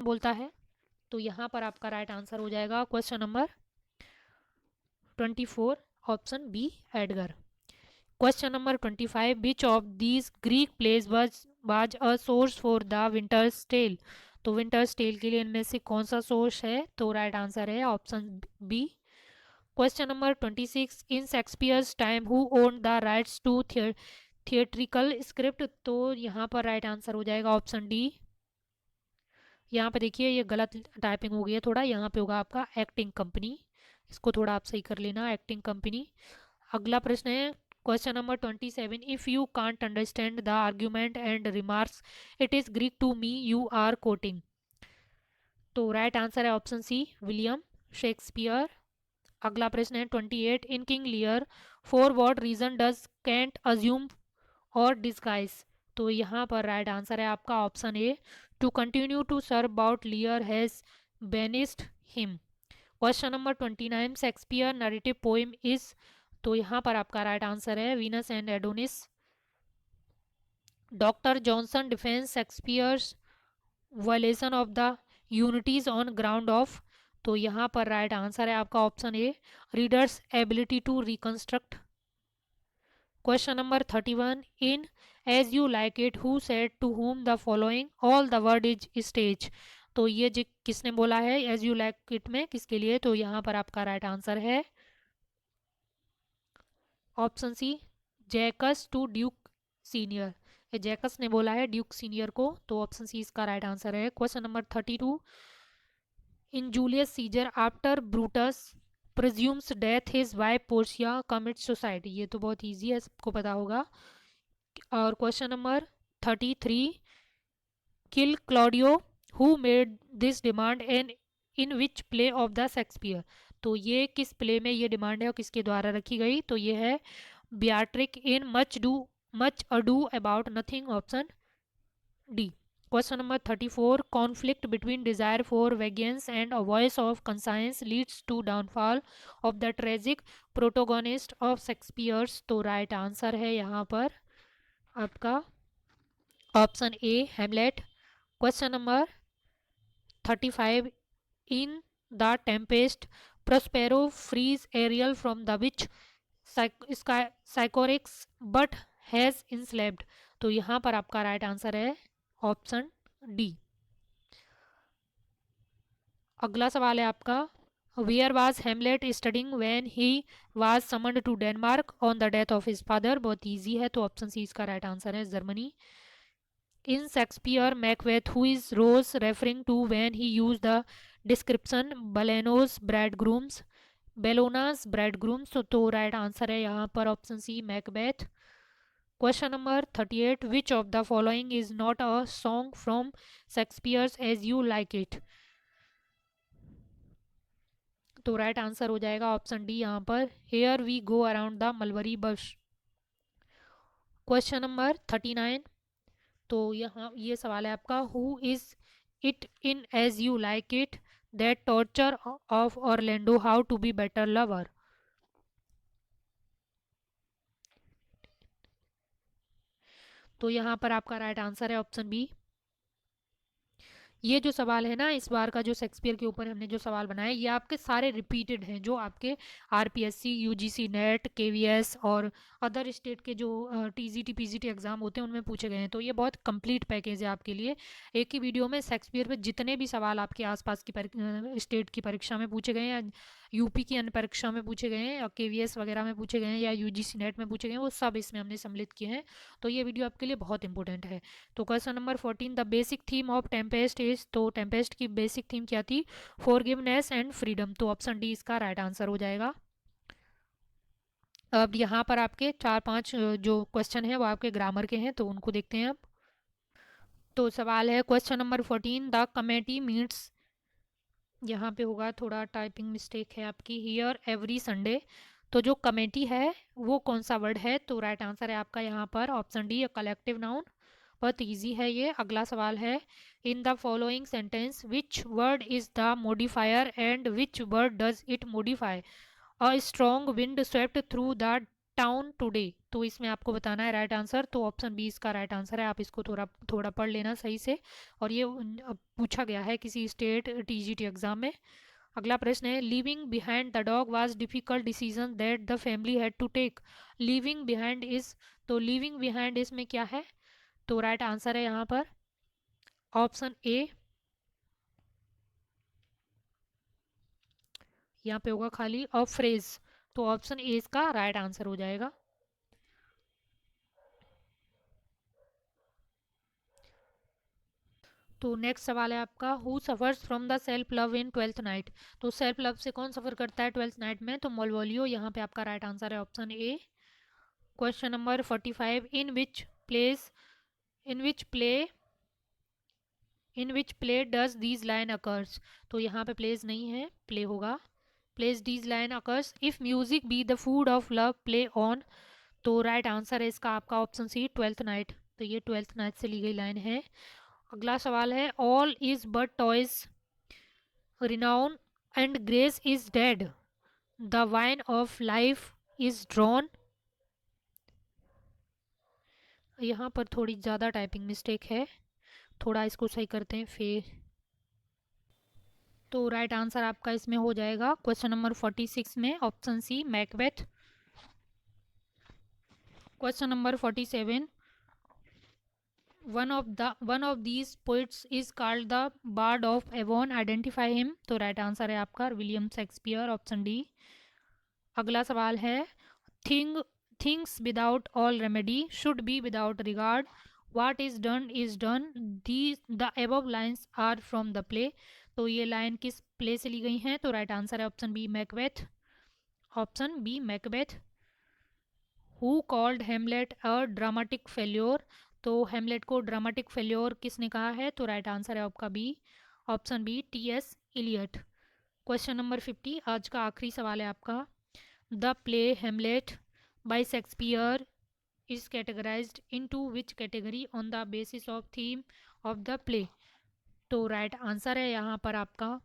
बोलता है। तो यहाँ पर आपका राइट आंसर हो जाएगा question number 24, option B Edgar. Question number 25, which of these Greek place was a source for the Winter's tale. तो विंटर्स टेल के लिए इनमें से कौन सा सोर्स है? तो राइट आंसर है option B. Question number 26, in Shakespeare's time who own the rights to theatrical script. तो यहाँ पर राइट आंसर हो जाएगा ऑप्शन डी। यहाँ पे देखिए ये गलत टाइपिंग हो गई है थोड़ा, यहाँ पे होगा आपका एक्टिंग कंपनी। इसको थोड़ा आप सही कर लेना, एक्टिंग कंपनी। अगला प्रश्न है question number 27, if you can't understand the argument and remarks it is Greek to me you are quoting. तो राइट आंसर है ऑप्शन सी, विलियम शेक्सपियर। अगला प्रश्न है 28, in King Lear for what reason does Kent assume और disguise. तो यहाँ पर right answer है आपका option A, to continue to serve bout Lear has banished him. Question number 29, Shakespeare narrative poem is. तो यहाँ पर आपका राइट आंसर है Venus and Adonis. Doctor Johnson defence Shakespeare's violation of the unities on ground of. तो यहाँ पर right answer है आपका option A, readers ability to reconstruct. Question number 31, in as you like it who said to whom the following all the world is stage. तो ये किसने बोला है एज यू लाइक इट में, किसके लिए? तो यहाँ पर आपका राइट आंसर है option C, Jaques to duke senior. ये जैकस ने बोला है ड्यूक सीनियर को, तो ऑप्शन सी इसका राइट आंसर है। Question number 32, in Julius Caesar after Brutus presumed death his wife Portia commits suicide. ये तो बहुत ईजी है, सबको पता होगा। और question number 33, kill Claudio who made this demand and in which play of the Shakespeare. तो ये किस प्ले में ये डिमांड है और किसके द्वारा रखी गई? तो ये है Beatrice in Much Ado About Nothing, option D. Question number 34, conflict between desire for vengeance and a voice of conscience leads to downfall of the tragic protagonist of Shakespeare's. तो राइट आंसर है यहाँ पर आपका option A, Hamlet. Question number 35, in the Tempest Prospero frees Ariel from the witch Sycorax but has enslaved. तो यहाँ पर आपका right answer है ऑप्शन डी। अगला सवाल है आपका, where was Hamlet studying when he was summoned to Denmark on the death of his father. बहुत इजी है, तो ऑप्शन सी इसका राइट आंसर है, Germany. In Shakespeare Macbeth who is Ross referring to when he use the description Bellona's bridegrooms, Bellona's bridegrooms. तो right answer है यहाँ पर option C, Macbeth. Question number 38, which of the following is not a song from Shakespeare's as you like it. तो right answer हो जाएगा option D यहाँ पर, here we go around the mulberry bush. Question number 39, तो यहाँ ये सवाल है आपका, who is it in as you like it that torture of Orlando how to be better lover. तो यहाँ पर आपका राइट आंसर है ऑप्शन बी। ये जो सवाल है ना इस बार का, जो शेक्सपियर के ऊपर हमने जो सवाल बनाए, ये आपके सारे रिपीटेड हैं, जो आपके आरपीएससी, यूजीसी नेट, केवीएस और अदर स्टेट के जो टीजीटी पीजीटी एग्जाम होते हैं उनमें पूछे गए हैं। तो ये बहुत कंप्लीट पैकेज है आपके लिए। एक ही वीडियो में शेक्सपियर पे जितने भी सवाल आपके आसपास की स्टेट की परीक्षा में पूछे गए हैं, यूपी की अन्य परीक्षा में पूछे गए हैं, या केवीएस वगैरह में पूछे गए हैं, या यूजीसी नेट में पूछे गए हैं, वो सब इसमें हमने सम्मिलित किए हैं। तो ये वीडियो आपके लिए बहुत इंपॉर्टेंट है। तो question number 14, the basic theme of Tempest is. तो टेम्पेस्ट की बेसिक थीम क्या थी? Forgiveness and freedom. तो ऑप्शन डी इसका राइट आंसर हो जाएगा। अब यहाँ पर आपके 4-5 जो क्वेश्चन है वो आपके ग्रामर के हैं, तो उनको देखते हैं अब। तो सवाल है question number 14, the committee meets. यहाँ पे होगा थोड़ा टाइपिंग मिस्टेक है आपकी, हियर एवरी संडे। तो जो कमेटी है वो कौन सा वर्ड है? तो राइट आंसर है आपका यहाँ पर ऑप्शन डी, कलेक्टिव नाउन। बहुत इजी है ये। अगला सवाल है, in the following sentence which word is the modifier and which word does it modify. A strong wind swept through the town today, तो इसमें आपको बताना है राइट आंसर। तो ऑप्शन बी इसका राइट आंसर है। आप इसको थोड़ा थोड़ा पढ़ लेना सही से। और ये पूछा गया है किसी स्टेट टीजीटी एग्जाम में। अगला प्रश्न है, living behind the dog was difficult decision that the family had to take. Living behind is, तो लिविंग बिहाइंड इसमें क्या है? तो राइट आंसर है यहाँ पर ऑप्शन ए, यहाँ पे होगा खाली अ फ्रेज। तो ऑप्शन ए इसका राइट आंसर हो जाएगा। तो नेक्स्ट सवाल है आपका, who suffers from the self love in twelfth night. तो सेल्फ लव से कौन सफर करता है ट्वेल्थ नाइट में? तो मोलवोलियो। यहाँ पे आपका राइट आंसर है option A. Question number 45, in which play in which play does these line occurs. तो यहाँ पे प्लेस नहीं है, प्ले होगा। Place these line occurs if music be the food of love play on. तो right answer है इसका आपका ऑप्शन सी, ट्वेल्थ नाइट। तो ये ट्वेल्थ नाइट से ली गई लाइन है। अगला सवाल है, all is but toys, renown and grace is dead, the wine of life is drawn. यहाँ पर थोड़ी ज़्यादा टाइपिंग मिस्टेक है, थोड़ा इसको सही करते हैं फिर। तो राइट आंसर आपका इसमें हो जाएगा क्वेश्चन नंबर 46 में option C, Macbeth. Question number 47, one of these poets is called the bard of Avon, identify him. तो राइट आंसर है आपका विलियम शेक्सपियर, ऑप्शन डी। अगला सवाल है, thing things without all remedy should be without regard, what is done the the above lines are from the play. तो ये line किस play से ली गई हैं? तो राइट आंसर है option B, Macbeth. Option B, Macbeth. Who called Hamlet a dramatic failure. तो Hamlet को ड्रामेटिक फेल्योर किसने कहा है? तो राइट आंसर है आपका B, option B, T S Eliot. Question number 50, आज का आखिरी सवाल है आपका, the play Hamlet by Shakespeare is categorised into which category on the basis of theme of the play. तो राइट आंसर है यहाँ पर आपका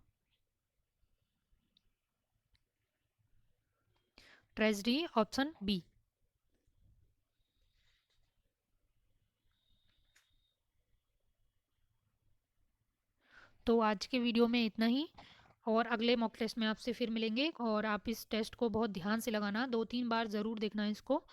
ट्रेजेडी, ऑप्शन बी। तो आज के वीडियो में इतना ही, और अगले मॉक टेस्ट में आपसे फिर मिलेंगे। और आप इस टेस्ट को बहुत ध्यान से लगाना, 2-3 बार ज़रूर देखना इसको।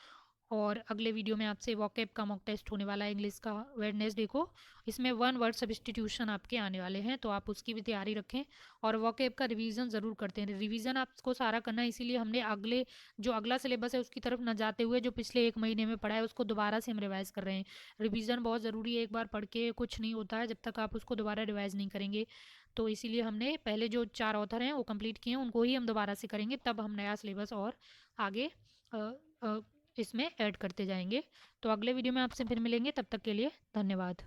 और अगले वीडियो में आपसे वॉकैब का मॉक टेस्ट होने वाला है इंग्लिश का, वेडनेसडे को। इसमें 1 वर्ड सब्स्टिट्यूशन आपके आने वाले हैं, तो आप उसकी भी तैयारी रखें। और वॉकैब का रिवीजन ज़रूर करते हैं। रिवीजन आपको सारा करना है, इसीलिए हमने अगला सिलेबस है उसकी तरफ न जाते हुए जो पिछले 1 महीने में पढ़ा है उसको दोबारा से हम रिवाइज कर रहे हैं। रिवीजन बहुत ज़रूरी है, एक बार पढ़ के कुछ नहीं होता है जब तक आप उसको दोबारा रिवाइज नहीं करेंगे। तो इसीलिए हमने पहले जो 4 ऑथर हैं वो कंप्लीट किए हैं, उनको ही हम दोबारा से करेंगे, तब हम नया सिलेबस और आगे इसमें ऐड करते जाएंगे। तो अगले वीडियो में आपसे फिर मिलेंगे, तब तक के लिए धन्यवाद।